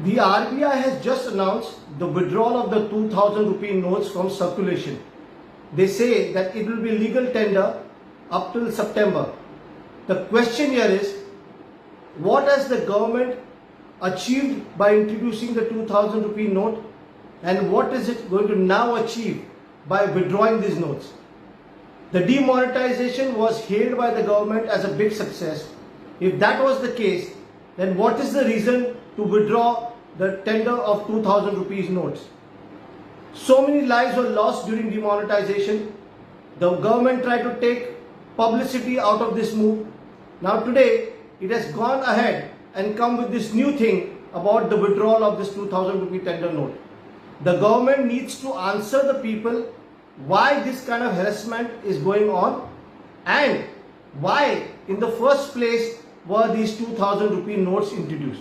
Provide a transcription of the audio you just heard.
The RBI has just announced the withdrawal of the 2000 rupee notes from circulation. They say that it will be legal tender up till September. The question here is, what has the government achieved by introducing the 2000 rupee note, and what is it going to now achieve by withdrawing these notes? The demonetization was hailed by the government as a big success. If that was the case, then what is the reason to withdraw the tender of 2000 rupees notes? So many lives were lost during demonetization. The government tried to take publicity out of this move. Now today, it has gone ahead and come with this new thing about the withdrawal of this 2000 rupee tender note. The government needs to answer the people why this kind of harassment is going on, and why in the first place were these 2000 rupee notes introduced.